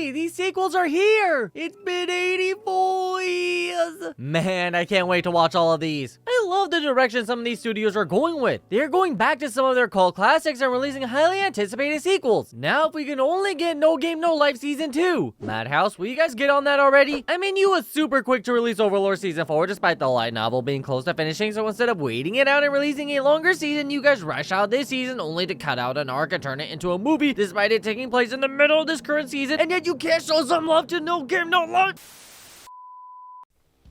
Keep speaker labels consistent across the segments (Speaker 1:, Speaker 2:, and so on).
Speaker 1: Finally, these sequels are here! It's been 84 years! Man, I can't wait to watch all of these. I love the direction some of these studios are going with. They're going back to some of their cult classics and releasing highly anticipated sequels. Now, if we can only get No Game No Life Season 2. Madhouse, will you guys get on that already? I mean, you was super quick to release Overlord Season 4 despite the light novel being close to finishing, so instead of waiting it out and releasing a longer season, you guys rush out this season only to cut out an arc and turn it into a movie despite it taking place in the middle of this current season, and yet you can't show some love to No Game No Life.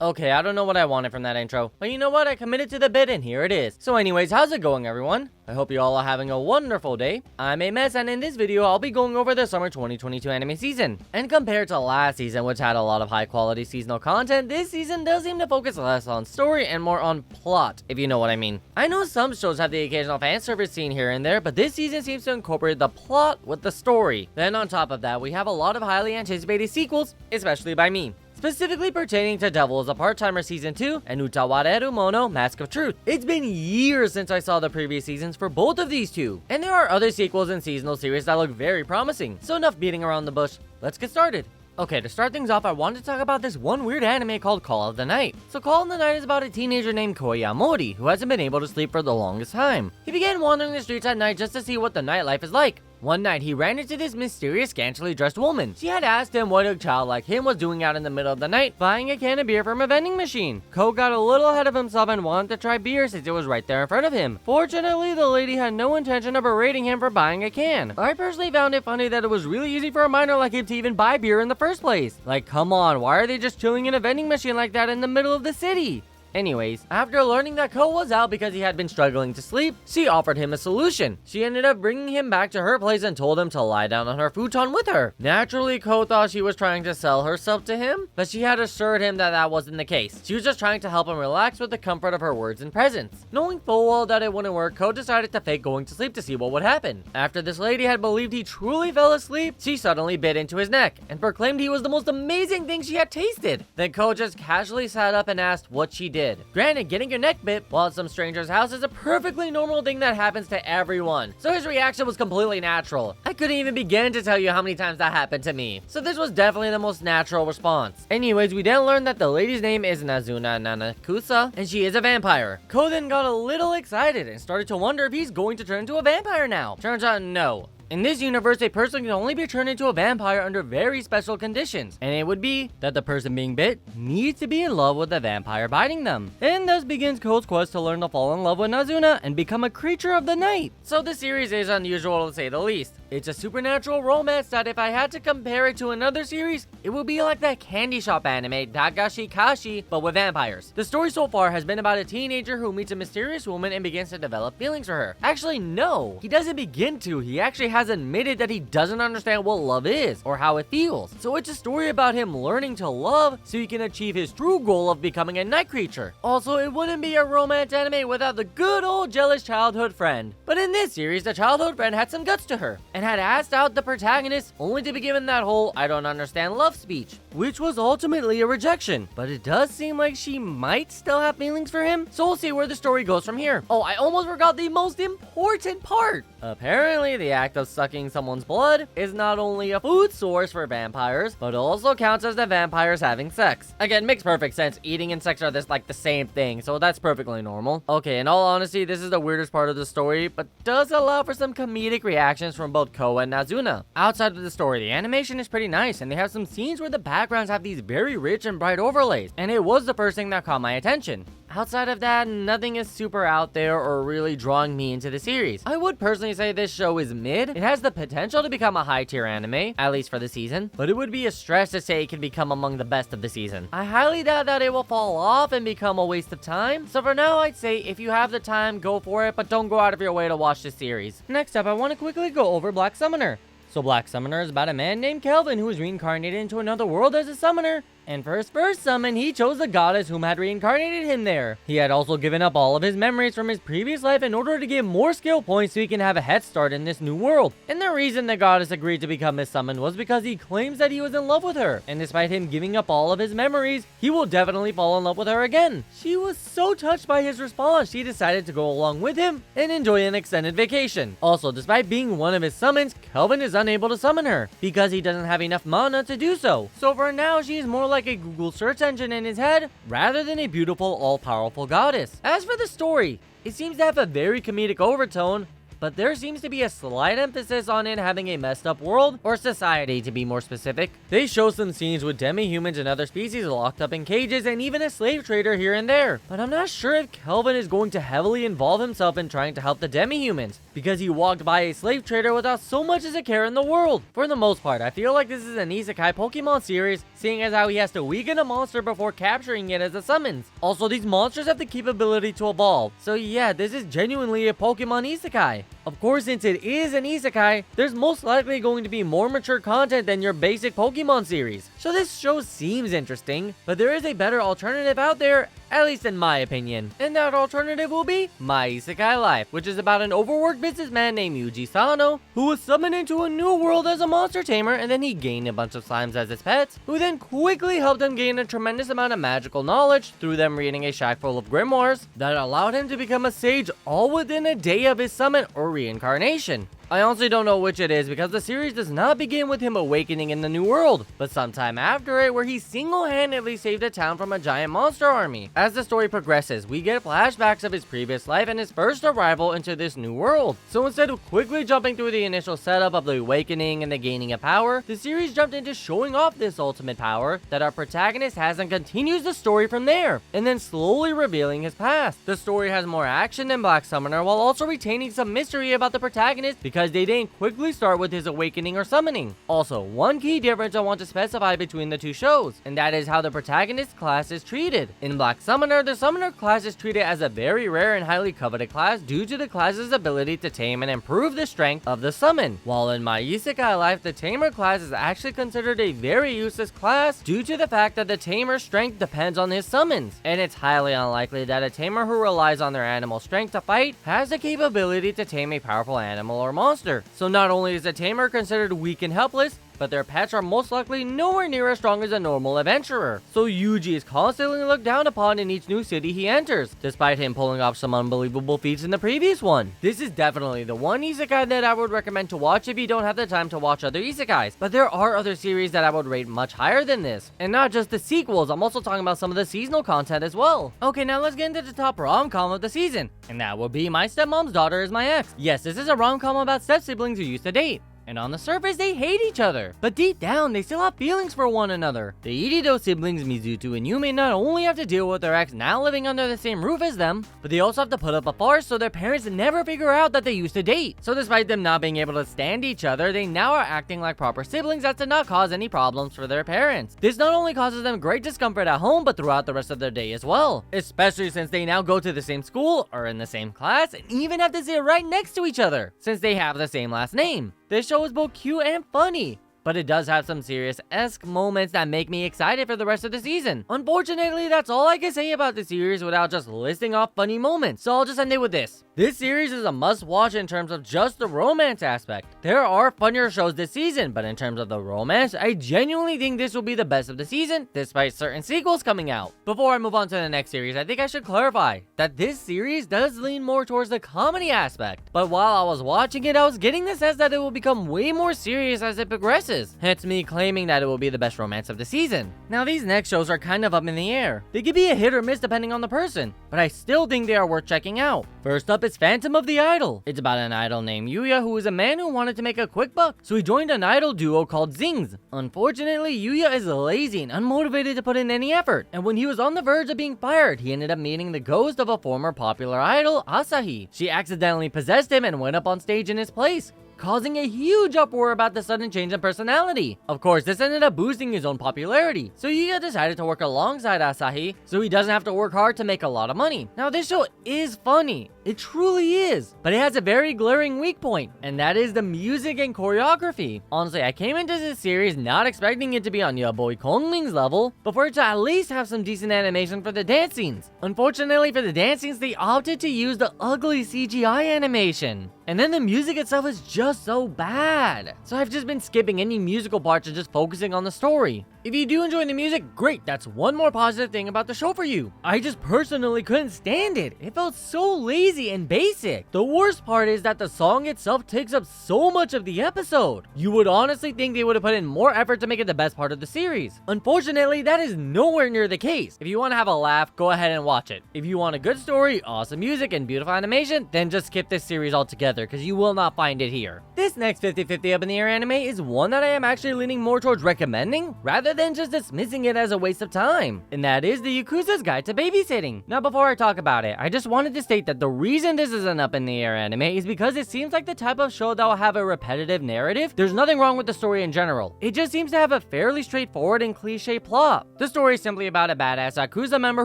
Speaker 1: Okay, I don't know what I wanted from that intro, but you know what? I committed to the bit and here it is. So anyways, how's it going, everyone? I hope you all are having a wonderful day. I'm a mess, and in this video, I'll be going over the summer 2022 anime season. And compared to last season, which had a lot of high quality seasonal content, this season does seem to focus less on story and more on plot, if you know what I mean. I know some shows have the occasional fan service scene here and there, but this season seems to incorporate the plot with the story. Then on top of that, we have a lot of highly anticipated sequels, especially by me. Specifically pertaining to Devil is a Part-Timer Season 2 and Utawareru Mono Mask of Truth. It's been years since I saw the previous seasons for both of these two, and there are other sequels and seasonal series that look very promising, so enough beating around the bush, let's get started. Okay, to start things off, I wanted to talk about this one weird anime called Call of the Night. So Call of the Night is about a teenager named Koyamori who hasn't been able to sleep for the longest time. He began wandering the streets at night just to see what the nightlife is like. One night, he ran into this mysterious, scantily dressed woman. She had asked him what a child like him was doing out in the middle of the night, buying a can of beer from a vending machine. Ko got a little ahead of himself and wanted to try beer since it was right there in front of him. Fortunately, the lady had no intention of berating him for buying a can. I personally found it funny that it was really easy for a minor like him to even buy beer in the first place. Like, come on, why are they just chilling in a vending machine like that in the middle of the city? Anyways, after learning that Ko was out because he had been struggling to sleep, she offered him a solution. She ended up bringing him back to her place and told him to lie down on her futon with her. Naturally, Ko thought she was trying to sell herself to him, but she had assured him that that wasn't the case. She was just trying to help him relax with the comfort of her words and presence. Knowing full well that it wouldn't work, Ko decided to fake going to sleep to see what would happen. After this lady had believed he truly fell asleep, she suddenly bit into his neck and proclaimed he was the most amazing thing she had tasted. Then Ko just casually sat up and asked what she did. Granted, getting your neck bit while at some stranger's house is a perfectly normal thing that happens to everyone, so his reaction was completely natural. I couldn't even begin to tell you how many times that happened to me, so this was definitely the most natural response. Anyways, we then learned that the lady's name is Nazuna Nanakusa, and she is a vampire. Ko then got a little excited and started to wonder if he's going to turn into a vampire now. Turns out no. In this universe, a person can only be turned into a vampire under very special conditions, and it would be that the person being bit needs to be in love with the vampire biting them. And thus begins Ko's quest to learn to fall in love with Nazuna and become a creature of the night. So this series is unusual to say the least. It's a supernatural romance that if I had to compare it to another series, it would be like that candy shop anime Dagashi Kashi, but with vampires. The story so far has been about a teenager who meets a mysterious woman and begins to develop feelings for her. Actually, no, he doesn't begin to. He actually has admitted that he doesn't understand what love is or how it feels. So it's a story about him learning to love so he can achieve his true goal of becoming a night creature. Also, it wouldn't be a romance anime without the good old jealous childhood friend. But in this series, the childhood friend had some guts to her and had asked out the protagonist only to be given that whole I don't understand love speech, which was ultimately a rejection. But it does seem like she might still have feelings for him, so we'll see where the story goes from here. Oh, I almost forgot the most important part. Apparently, the act of sucking someone's blood is not only a food source for vampires, but also counts as the vampires having sex. Again, makes perfect sense. Eating and sex are this like the same thing, so that's perfectly normal. Okay, in all honesty, this is the weirdest part of the story, but does allow for some comedic reactions from both Ko and Nazuna. Outside of the story, the animation is pretty nice, and they have some scenes where the backgrounds have these very rich and bright overlays, and it was the first thing that caught my attention. Outside of that, nothing is super out there or really drawing me into the series. I would personally say this show is mid. It has the potential to become a high tier anime, at least for the season, but it would be a stretch to say it can become among the best of the season. I highly doubt that it will fall off and become a waste of time, so for now I'd say if you have the time, go for it, but don't go out of your way to watch this series. Next up, I want to quickly go over Black Summoner. So Black Summoner is about a man named Kelvin who is reincarnated into another world as a summoner, And for his first summon, he chose the goddess whom had reincarnated him there. He had also given up all of his memories from his previous life in order to get more skill points so he can have a head start in this new world. And the reason the goddess agreed to become his summon was because he claims that he was in love with her. And despite him giving up all of his memories, he will definitely fall in love with her again. She was so touched by his response, she decided to go along with him and enjoy an extended vacation. Also, despite being one of his summons, Kelvin is unable to summon her because he doesn't have enough mana to do so. So for now, she is more like a Google search engine in his head rather than a beautiful, all-powerful goddess. As for the story, it seems to have a very comedic overtone, but there seems to be a slight emphasis on it having a messed up world, or society to be more specific. They show some scenes with demi-humans and other species locked up in cages and even a slave trader here and there. But I'm not sure if Kelvin is going to heavily involve himself in trying to help the demi-humans, because he walked by a slave trader without so much as a care in the world. For the most part, I feel like this is an isekai Pokemon series, seeing as how he has to weaken a monster before capturing it as a summons. Also, these monsters have the capability to evolve, so yeah, this is genuinely a Pokemon isekai. Of course, since it is an isekai, there's most likely going to be more mature content than your basic Pokemon series. So this show seems interesting, but there is a better alternative out there, at least in my opinion. And that alternative will be My Isekai Life, which is about an overworked businessman named Yuji Sano, who was summoned into a new world as a monster tamer, and then he gained a bunch of slimes as his pets, who then quickly helped him gain a tremendous amount of magical knowledge through them reading a shack full of grimoires that allowed him to become a sage all within a day of his summon or reincarnation. I honestly don't know which it is because the series does not begin with him awakening in the new world, but sometime after it where he single-handedly saved a town from a giant monster army. As the story progresses, we get flashbacks of his previous life and his first arrival into this new world. So instead of quickly jumping through the initial setup of the awakening and the gaining of power, the series jumped into showing off this ultimate power that our protagonist has and continues the story from there, and then slowly revealing his past. The story has more action than Black Summoner while also retaining some mystery about the protagonist because they didn't quickly start with his awakening or summoning. Also, one key difference I want to specify between the two shows, and that is how the protagonist class is treated. In Black Summoner, the Summoner class is treated as a very rare and highly coveted class due to the class's ability to tame and improve the strength of the summon, while in My Isekai Life, the Tamer class is actually considered a very useless class due to the fact that the Tamer's strength depends on his summons, and it's highly unlikely that a Tamer who relies on their animal strength to fight has the capability to tame a powerful animal or monster. So not only is a tamer considered weak and helpless, but their pets are most likely nowhere near as strong as a normal adventurer. So Yuji is constantly looked down upon in each new city he enters, despite him pulling off some unbelievable feats in the previous one. This is definitely the one isekai that I would recommend to watch if you don't have the time to watch other isekais, but there are other series that I would rate much higher than this. And not just the sequels, I'm also talking about some of the seasonal content as well. Okay, now let's get into the top rom-com of the season, and that will be My Stepmom's Daughter is My Ex. Yes, this is a rom-com about step-siblings who used to date. And on the surface, they hate each other, but deep down, they still have feelings for one another. The Irido siblings, Mizuto and Yume, not only have to deal with their ex now living under the same roof as them, but they also have to put up a farce so their parents never figure out that they used to date. So despite them not being able to stand each other, they now are acting like proper siblings as to not cause any problems for their parents. This not only causes them great discomfort at home, but throughout the rest of their day as well. Especially since they now go to the same school, are in the same class, and even have to sit right next to each other, since they have the same last name. This show is both cute and funny, but it does have some serious-esque moments that make me excited for the rest of the season. Unfortunately, that's all I can say about the series without just listing off funny moments, so I'll just end it with this. This series is a must-watch in terms of just the romance aspect. There are funnier shows this season, but in terms of the romance, I genuinely think this will be the best of the season, despite certain sequels coming out. Before I move on to the next series, I think I should clarify that this series does lean more towards the comedy aspect, but while I was watching it, I was getting the sense that it will become way more serious as it progresses, hence me claiming that it will be the best romance of the season. Now, these next shows are kind of up in the air. They could be a hit or miss depending on the person, but I still think they are worth checking out. First up is Phantom of the Idol. It's about an idol named Yuya who is a man who wanted to make a quick buck, so he joined an idol duo called Zings. Unfortunately, Yuya is lazy and unmotivated to put in any effort, and when he was on the verge of being fired, he ended up meeting the ghost of a former popular idol, Asahi. She accidentally possessed him and went up on stage in his place, causing a huge uproar about the sudden change in personality. Of course, this ended up boosting his own popularity, so Yuya decided to work alongside Asahi so he doesn't have to work hard to make a lot of money. Now, this show is funny. It truly is. But it has a very glaring weak point, and that is the music and choreography. Honestly, I came into this series not expecting it to be on your boy Kongling's level, but for it to at least have some decent animation for the dance scenes. Unfortunately for the dance scenes, they opted to use the ugly CGI animation. And then the music itself is just so bad. So I've just been skipping any musical parts and just focusing on the story. If you do enjoy the music, great, that's one more positive thing about the show for you. I just personally couldn't stand it. It felt so lazy and basic. The worst part is that the song itself takes up so much of the episode. You would honestly think they would have put in more effort to make it the best part of the series. Unfortunately, that is nowhere near the case. If you want to have a laugh, go ahead and watch it. If you want a good story, awesome music, and beautiful animation, then just skip this series altogether, because you will not find it here. This next 50-50 up in the air anime is one that I am actually leaning more towards recommending rather than just dismissing it as a waste of time, and that is the Yakuza's Guide to Babysitting. Now before I talk about it, I just wanted to state that the reason this is an up in the air anime is because it seems like the type of show that will have a repetitive narrative. There's nothing wrong with the story in general. It just seems to have a fairly straightforward and cliche plot. The story is simply about a badass Yakuza member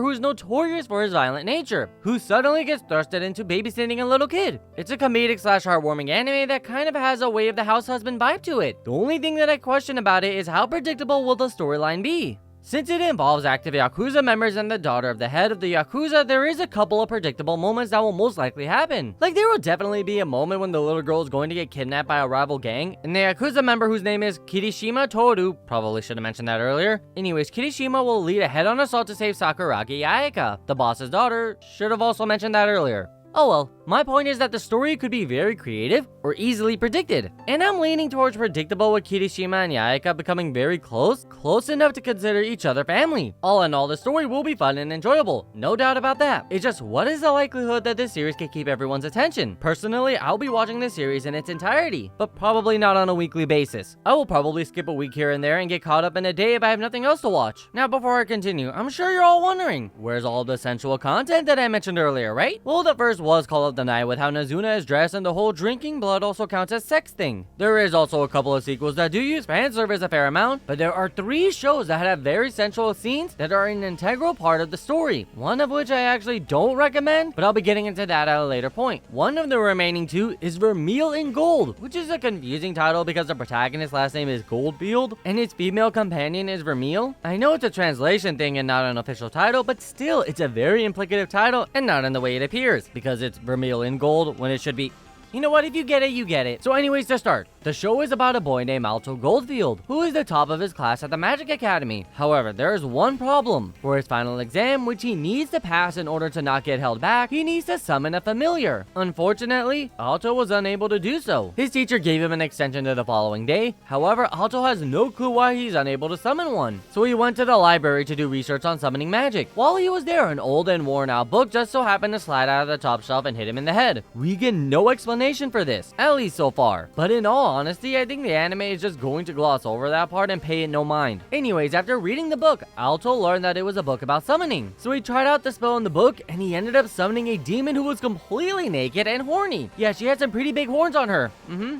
Speaker 1: who's notorious for his violent nature, who suddenly gets thrusted into babysitting a little kid. It's a comedic slash heartwarming anime that kind of has a way of the house husband vibe to it. The only thing that I question about it is how predictable will the storyline be. Since it involves active Yakuza members and the daughter of the head of the Yakuza, there is a couple of predictable moments that will most likely happen. Like, there will definitely be a moment when the little girl is going to get kidnapped by a rival gang, and the Yakuza member whose name is Kirishima Toru, probably should have mentioned that earlier. Anyways, Kirishima will lead a head-on assault to save Sakuragi Ayaka, the boss's daughter. Should have also mentioned that earlier. Oh well, my point is that the story could be very creative or easily predicted, and I'm leaning towards predictable with Kirishima and Yaeka becoming very close enough to consider each other family. All in all, the story will be fun and enjoyable, no doubt about that. It's just, what is the likelihood that this series can keep everyone's attention? Personally, I'll be watching this series in its entirety, but probably not on a weekly basis. I will probably skip a week here and there and get caught up in a day if I have nothing else to watch. Now before I continue, I'm sure you're all wondering, where's all the sensual content that I mentioned earlier, right? Well, the first was Call of the Night with how Nazuna is dressed, and the whole drinking blood also counts as sex thing. There is also a couple of sequels that do use fan service a fair amount, but there are 3 shows that have very sensual scenes that are an integral part of the story, one of which I actually don't recommend, but I'll be getting into that at a later point. One of the remaining 2 is Vermeil in Gold, which is a confusing title because the protagonist's last name is Goldfield and his female companion is Vermeil. I know it's a translation thing and not an official title, but still, it's a very implicative title and not in the way it appears, because it's Vermeil in Gold when it should be... You know what, if you get it, you get it. So anyways, to start, the show is about a boy named Outtro Goldfield, who is the top of his class at the Magic Academy. However, there is one problem. For his final exam, which he needs to pass in order to not get held back, he needs to summon a familiar. Unfortunately, Outtro was unable to do so. His teacher gave him an extension to the following day. However, Outtro has no clue why he's unable to summon one. So he went to the library to do research on summoning magic. While he was there, an old and worn out book just so happened to slide out of the top shelf and hit him in the head. We get no explanation for this, at least so far. But in all honesty, I think the anime is just going to gloss over that part and pay it no mind. Anyways, after reading the book, Outtro learned that it was a book about summoning. So he tried out the spell in the book, and he ended up summoning a demon who was completely naked and horny. Yeah, she had some pretty big horns on her.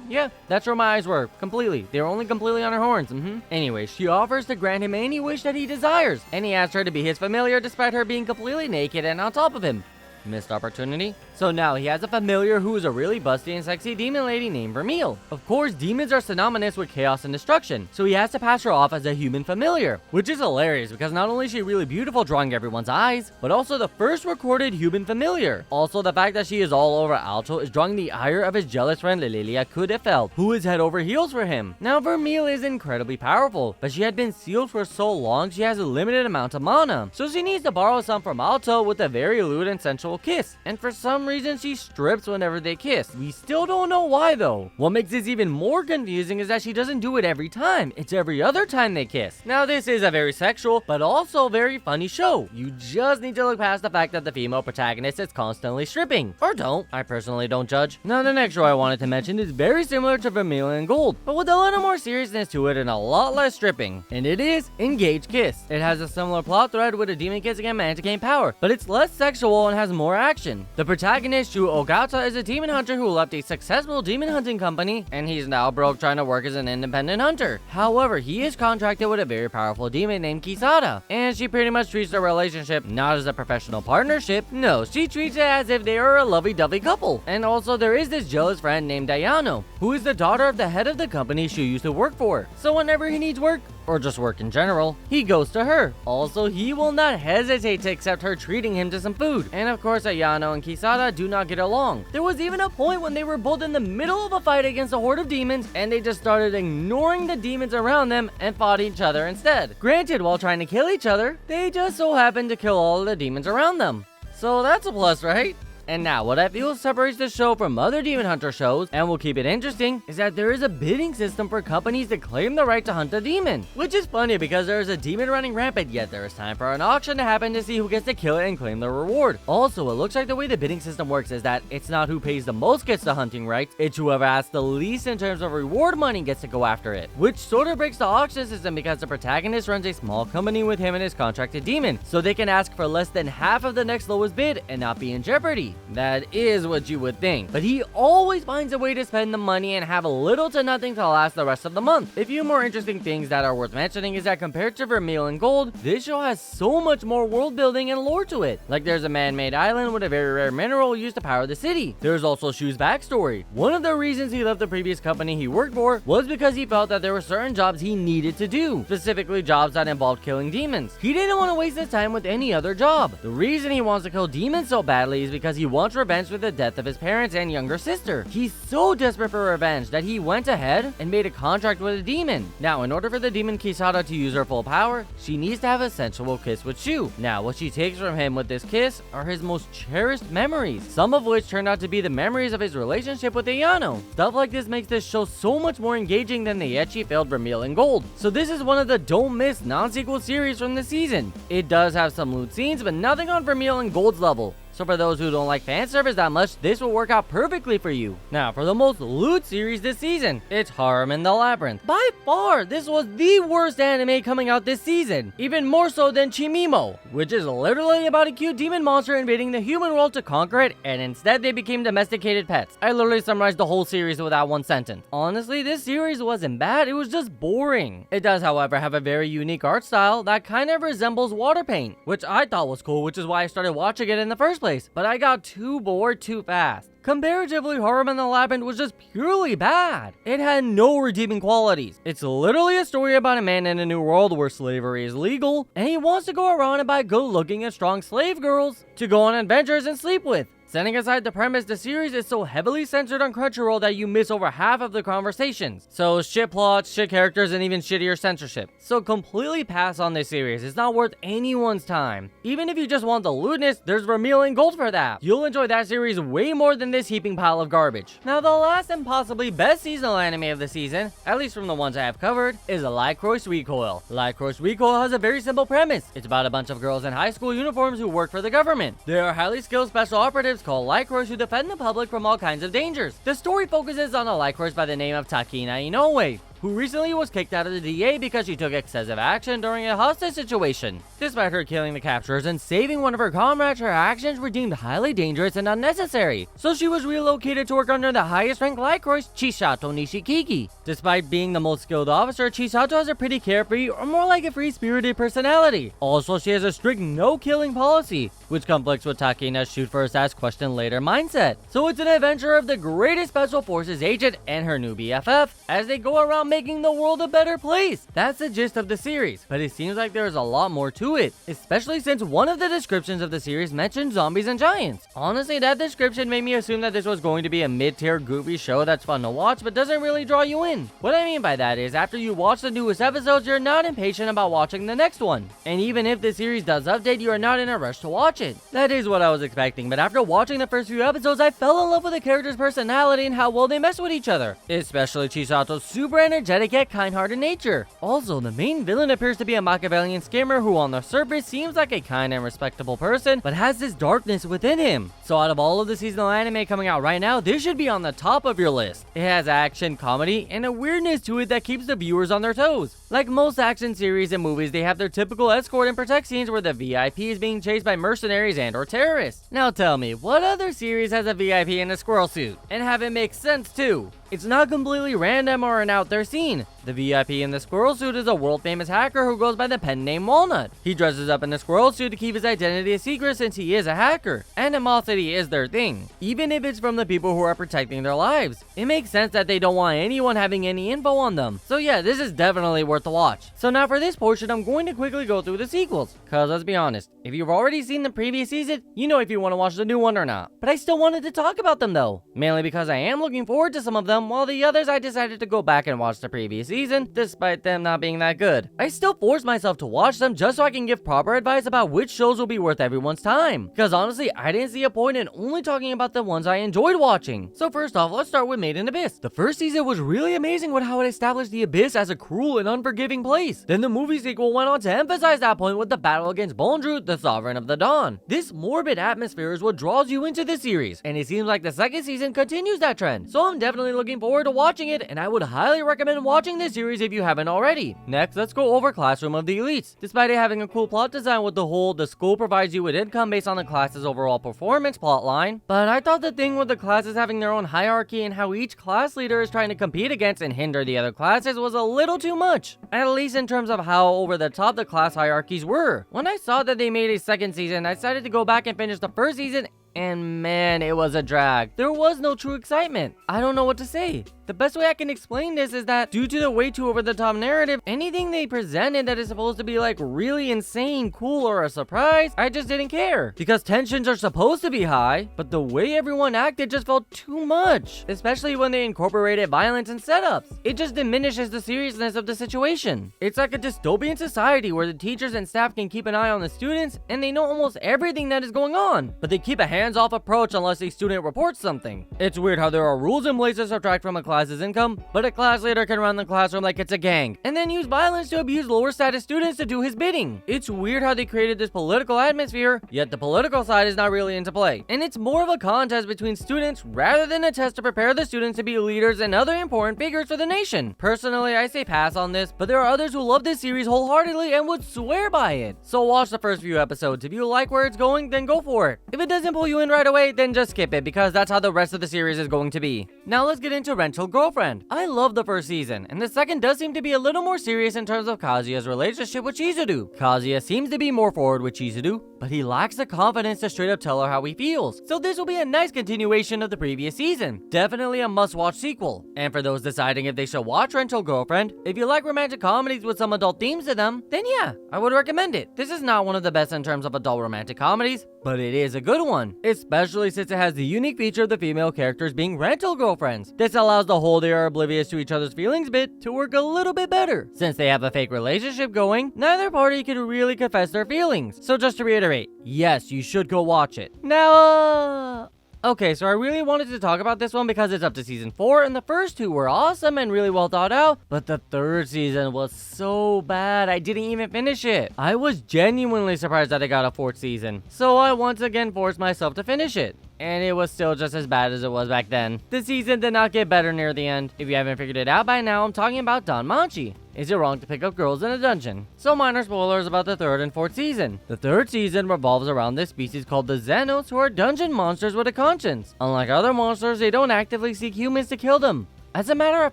Speaker 1: Yeah, that's where my eyes were. Completely. They were only completely on her horns. Anyways, she offers to grant him any wish that he desires, and he asks her to be his familiar despite her being completely naked and on top of him. Missed opportunity. So now he has a familiar who is a really busty and sexy demon lady named Vermeil. Of course, demons are synonymous with chaos and destruction, so he has to pass her off as a human familiar, which is hilarious because not only is she really beautiful drawing everyone's eyes, but also the first recorded human familiar. Also, the fact that she is all over Outtro is drawing the ire of his jealous friend Lilia Kudefeld, who is head over heels for him. Now, Vermeil is incredibly powerful, but she had been sealed for so long she has a limited amount of mana, so she needs to borrow some from Outtro with a very lewd and sensual kiss, and for some reason she strips whenever they kiss. We still don't know why though. What makes this even more confusing is that she doesn't do it every time, it's every other time they kiss. Now this is a very sexual but also very funny show. You just need to look past the fact that the female protagonist is constantly stripping, or don't. I personally don't judge. Now the next show I wanted to mention is very similar to Vermeil in Gold, but with a little more seriousness to it and a lot less stripping, and it is Engage Kiss. It has a similar plot thread with a demon kissing a man to gain power, but it's less sexual and has more more action. The protagonist, Shu Ogata, is a demon hunter who left a successful demon hunting company, and he's now broke trying to work as an independent hunter. However, he is contracted with a very powerful demon named Kisada, and she pretty much treats their relationship not as a professional partnership. No, she treats it as if they are a lovey-dovey couple. And also, there is this jealous friend named Ayano, who is the daughter of the head of the company Shu used to work for. So whenever he needs work, or just work in general, he goes to her. Also, he will not hesitate to accept her treating him to some food. And of course, Ayano and Kisada do not get along. There was even a point when they were both in the middle of a fight against a horde of demons, and they just started ignoring the demons around them and fought each other instead. Granted, while trying to kill each other, they just so happened to kill all of the demons around them. So that's a plus, right? And now, what I feel separates the show from other demon hunter shows, and will keep it interesting, is that there is a bidding system for companies to claim the right to hunt a demon. Which is funny because there is a demon running rampant, yet there is time for an auction to happen to see who gets to kill it and claim the reward. Also, it looks like the way the bidding system works is that it's not who pays the most gets the hunting rights, it's whoever asks the least in terms of reward money gets to go after it. Which sort of breaks the auction system because the protagonist runs a small company with him and his contracted demon, so they can ask for less than half of the next lowest bid and not be in jeopardy. That is what you would think, but he always finds a way to spend the money and have little to nothing to last the rest of the month. A few more interesting things that are worth mentioning is that compared to Vermeil and Gold, this show has so much more world building and lore to it. Like there's a man-made island with a very rare mineral used to power the city. There's also Shu's backstory. One of the reasons he left the previous company he worked for was because he felt that there were certain jobs he needed to do, specifically jobs that involved killing demons. He didn't want to waste his time with any other job. The reason he wants to kill demons so badly is because he wants revenge for the death of his parents and younger sister. He's so desperate for revenge that he went ahead and made a contract with a demon. Now, in order for the demon Kisada to use her full power, she needs to have a sensual kiss with Shu. Now, what she takes from him with this kiss are his most cherished memories, some of which turned out to be the memories of his relationship with Ayano. Stuff like this makes this show so much more engaging than the ecchi failed Vermeil and Gold. So this is one of the don't miss non-sequel series from the season. It does have some lewd scenes, but nothing on Vermeil and Gold's level. So for those who don't like fan service that much, this will work out perfectly for you. Now, for the most lewd series this season, it's Harem in the Labyrinth. By far, this was the worst anime coming out this season, even more so than Chimimo, which is literally about a cute demon monster invading the human world to conquer it, and instead they became domesticated pets. I literally summarized the whole series with that one sentence. Honestly, this series wasn't bad, it was just boring. It does, however, have a very unique art style that kind of resembles water paint, which I thought was cool, which is why I started watching it in the first place. But I got too bored too fast. Comparatively, Harem in the Labyrinth was just purely bad. It had no redeeming qualities. It's literally a story about a man in a new world where slavery is legal, and he wants to go around and buy good-looking and strong slave girls to go on adventures and sleep with. Setting aside the premise, the series is so heavily censored on Crunchyroll that you miss over half of the conversations. So shit plots, shit characters, and even shittier censorship. So completely pass on this series. It's not worth anyone's time. Even if you just want the lewdness, there's Vermeil and Gold for that. You'll enjoy that series way more than this heaping pile of garbage. Now, the last and possibly best seasonal anime of the season, at least from the ones I have covered, is Lycross Recoil. Lycross Recoil has a very simple premise. It's about a bunch of girls in high school uniforms who work for the government. They are highly skilled special operatives called Lycross who defend the public from all kinds of dangers. The story focuses on a Lycross by the name of Takina Inoue, who recently was kicked out of the DA because she took excessive action during a hostage situation. Despite her killing the capturers and saving one of her comrades, her actions were deemed highly dangerous and unnecessary, so she was relocated to work under the highest ranked Lycross, Chisato Nishikigi. Despite being the most skilled officer, Chisato has a pretty carefree, or more like a free-spirited personality. Also, she has a strict no-killing policy, which conflicts with Takina's shoot first ask question later mindset. So it's an adventure of the greatest special forces agent and her new BFF as they go around making the world a better place. That's the gist of the series, but it seems like there's a lot more to it, especially since one of the descriptions of the series mentioned zombies and giants. Honestly, that description made me assume that this was going to be a mid-tier goofy show that's fun to watch but doesn't really draw you in. What I mean by that is after you watch the newest episodes, you're not impatient about watching the next one. And even if the series does update, you are not in a rush to watch it. That is what I was expecting, but after watching the first few episodes, I fell in love with the characters' personality and how well they mess with each other, especially Chisato's super energetic yet kind-hearted nature. Also, the main villain appears to be a Machiavellian scammer who on the surface seems like a kind and respectable person, but has this darkness within him. So out of all of the seasonal anime coming out right now, this should be on the top of your list. It has action, comedy, and a weirdness to it that keeps the viewers on their toes. Like most action series and movies, they have their typical escort and protect scenes where the VIP is being chased by mercenaries and or terrorists. Now tell me, what other series has a VIP in a squirrel suit? And have it make sense too? It's not completely random or an out there scene. The VIP in the squirrel suit is a world famous hacker who goes by the pen name Walnut. He dresses up in a squirrel suit to keep his identity a secret since he is a hacker. Animosity is their thing, even if it's from the people who are protecting their lives. It makes sense that they don't want anyone having any info on them. So yeah, this is definitely worth a watch. So now for this portion, I'm going to quickly go through the sequels. Cause let's be honest, if you've already seen the previous season, you know if you want to watch the new one or not. But I still wanted to talk about them though, mainly because I am looking forward to some of them, while the others I decided to go back and watch the previous season, despite them not being that good. I still forced myself to watch them just so I can give proper advice about which shows will be worth everyone's time. Because honestly, I didn't see a point in only talking about the ones I enjoyed watching. So first off, let's start with Made in Abyss. The first season was really amazing with how it established the Abyss as a cruel and unforgiving place. Then the movie sequel went on to emphasize that point with the battle against Bondrewd, the Sovereign of the Dawn. This morbid atmosphere is what draws you into the series, and it seems like the second season continues that trend. So I'm definitely looking forward to watching it, and I would highly recommend watching this series if you haven't already. Next, let's go over Classroom of the Elites. Despite it having a cool plot design with the school provides you with income based on the class's overall performance plotline, but I thought the thing with the classes having their own hierarchy and how each class leader is trying to compete against and hinder the other classes was a little too much, at least in terms of how over the top the class hierarchies were. When I saw that they made a second season, I decided to go back and finish the first season, and man, it was a drag. There was no true excitement. I don't know what to say. The best way I can explain this is that due to the way too over the top narrative, anything they presented that is supposed to be like really insane, cool, or a surprise, I just didn't care. Because tensions are supposed to be high, but the way everyone acted just felt too much. Especially when they incorporated violence and setups. It just diminishes the seriousness of the situation. It's like a dystopian society where the teachers and staff can keep an eye on the students and they know almost everything that is going on, but they keep a hands-off approach unless a student reports something. It's weird how there are rules in place to subtract from a class's income, but a class leader can run the classroom like it's a gang, and then use violence to abuse lower status students to do his bidding. It's weird how they created this political atmosphere, yet the political side is not really into play. And it's more of a contest between students rather than a test to prepare the students to be leaders and other important figures for the nation. Personally, I say pass on this, but there are others who love this series wholeheartedly and would swear by it. So watch the first few episodes. If you like where it's going, then go for it. If it doesn't pull you in right away, then just skip it, because that's how the rest of the series is going to be. Now let's get into Rental Girlfriend. I love the first season, and the second does seem to be a little more serious in terms of Kazuya's relationship with Chizuru. Kazuya seems to be more forward with Chizuru, but he lacks the confidence to straight up tell her how he feels. So this will be a nice continuation of the previous season. Definitely a must-watch sequel. And for those deciding if they should watch Rental Girlfriend, if you like romantic comedies with some adult themes to them, then yeah, I would recommend it. This is not one of the best in terms of adult romantic comedies, but it is a good one, especially since it has the unique feature of the female characters being rental girlfriends. This allows the whole they are oblivious to each other's feelings bit to work a little bit better. Since they have a fake relationship going, neither party can really confess their feelings. So just to reiterate, yes, you should go watch it. Now, okay, so I really wanted to talk about this one because it's up to season 4, and the first two were awesome and really well thought out, but the third season was so bad I didn't even finish it. I was genuinely surprised that it got a 4th season, so I once again forced myself to finish it. And it was still just as bad as it was back then. The season did not get better near the end. If you haven't figured it out by now, I'm talking about Danmachi. Is it wrong to pick up girls in a dungeon? So minor spoilers about the 3rd and 4th season. The 3rd season revolves around this species called the Xenos, who are dungeon monsters with a conscience. Unlike other monsters, they don't actively seek humans to kill them. As a matter of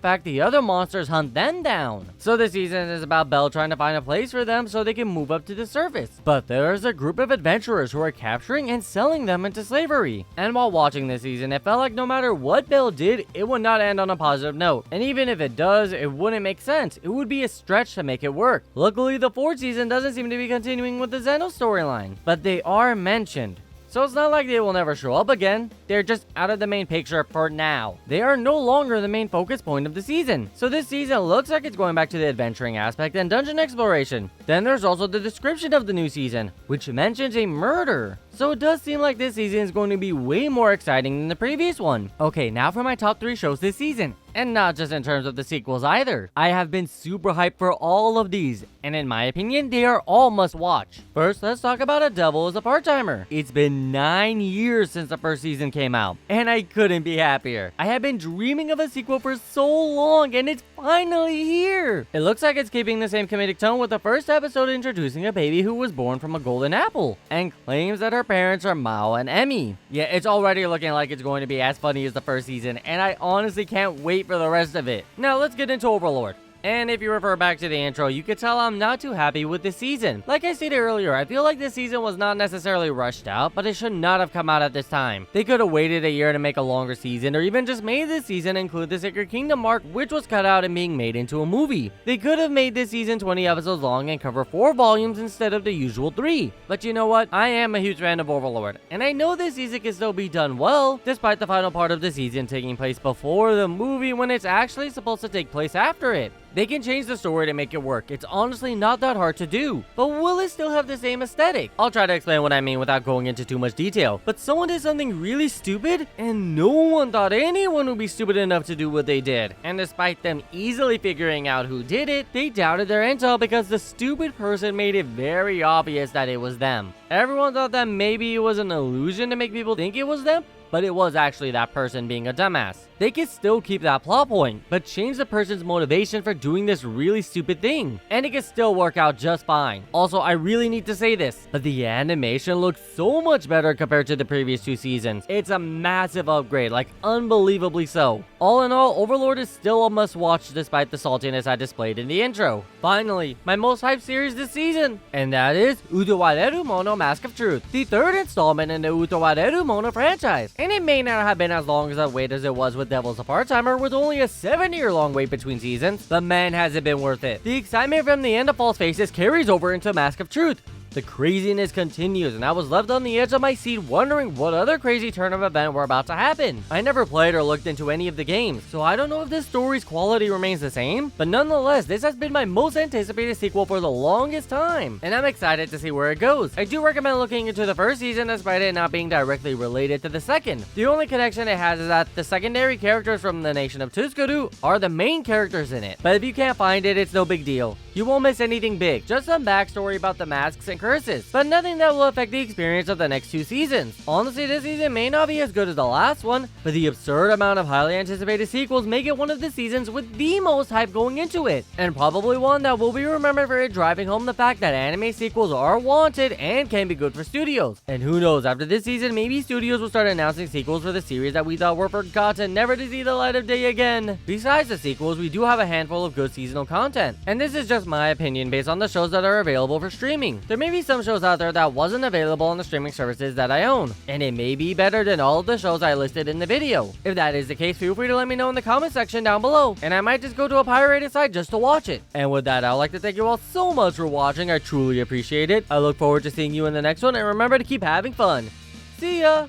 Speaker 1: fact, the other monsters hunt them down. So this season is about Belle trying to find a place for them so they can move up to the surface. But there's a group of adventurers who are capturing and selling them into slavery. And while watching this season, it felt like no matter what Belle did, it would not end on a positive note. And even if it does, it wouldn't make sense. It would be a stretch to make it work. Luckily, the 4th season doesn't seem to be continuing with the Xenos storyline, but they are mentioned. So it's not like they will never show up again. They're just out of the main picture for now. They are no longer the main focus point of the season. So this season looks like it's going back to the adventuring aspect and dungeon exploration. Then there's also the description of the new season, which mentions a murder. So it does seem like this season is going to be way more exciting than the previous one. Okay, now for my top 3 shows this season. And not just in terms of the sequels either. I have been super hyped for all of these, and in my opinion, they are all must watch. First, let's talk about A Devil is a Part-Timer. It's been 9 years since the first season came out, and I couldn't be happier. I have been dreaming of a sequel for so long, and it's finally here. It looks like it's keeping the same comedic tone, with the first episode introducing a baby who was born from a golden apple, and claims that her parents are Mao and Emmy. Yeah, it's already looking like it's going to be as funny as the first season, and I honestly can't wait for the rest of it. Now let's get into Overlord. And if you refer back to the intro, you could tell I'm not too happy with this season. Like I stated earlier, I feel like this season was not necessarily rushed out, but it should not have come out at this time. They could have waited a year to make a longer season, or even just made this season include the Sacred Kingdom arc, which was cut out and being made into a movie. They could have made this season 20 episodes long and cover 4 volumes instead of the usual 3. But you know what? I am a huge fan of Overlord, and I know this season can still be done well, despite the final part of the season taking place before the movie when it's actually supposed to take place after it. They can change the story to make it work. It's honestly not that hard to do. But will it still have the same aesthetic? I'll try to explain what I mean without going into too much detail. But someone did something really stupid, and no one thought anyone would be stupid enough to do what they did. And despite them easily figuring out who did it, they doubted their intel because the stupid person made it very obvious that it was them. Everyone thought that maybe it was an illusion to make people think it was them, but it was actually that person being a dumbass. They could still keep that plot point, but change the person's motivation for doing this really stupid thing, and it could still work out just fine. Also, I really need to say this, but the animation looks so much better compared to the previous 2 seasons. It's a massive upgrade, like unbelievably so. All in all, Overlord is still a must-watch despite the saltiness I displayed in the intro. Finally, my most hyped series this season, and that is Outtro Mono Mask of Truth, the 3rd installment in the Outtro Mono franchise. And it may not have been as long as a wait as it was with Devil's a Part-Timer, with only a 7-year-long wait between seasons, but man has it been worth it. The excitement from the end of False Faces carries over into Mask of Truth. The craziness continues, and I was left on the edge of my seat wondering what other crazy turn of event were about to happen. I never played or looked into any of the games, so I don't know if this story's quality remains the same, but nonetheless, this has been my most anticipated sequel for the longest time, and I'm excited to see where it goes. I do recommend looking into the first season despite it not being directly related to the second. The only connection it has is that the secondary characters from the nation of Tuzkuru are the main characters in it, but if you can't find it, it's no big deal. You won't miss anything big, just some backstory about the masks and curses, but nothing that will affect the experience of the next 2 seasons. Honestly, this season may not be as good as the last one, but the absurd amount of highly anticipated sequels make it one of the seasons with the most hype going into it, and probably one that will be remembered for it driving home the fact that anime sequels are wanted and can be good for studios. And who knows, after this season, maybe studios will start announcing sequels for the series that we thought were forgotten, never to see the light of day again. Besides the sequels, we do have a handful of good seasonal content, and this is just my opinion based on the shows that are available for streaming. There may be some shows out there that wasn't available on the streaming services that I own, and it may be better than all of the shows I listed in the video. If that is the case, feel free to let me know in the comment section down below, and I might just go to a pirated site just to watch it. And with that, I'd like to thank you all so much for watching. I truly appreciate it. I look forward to seeing you in the next one, and remember to keep having fun. See ya!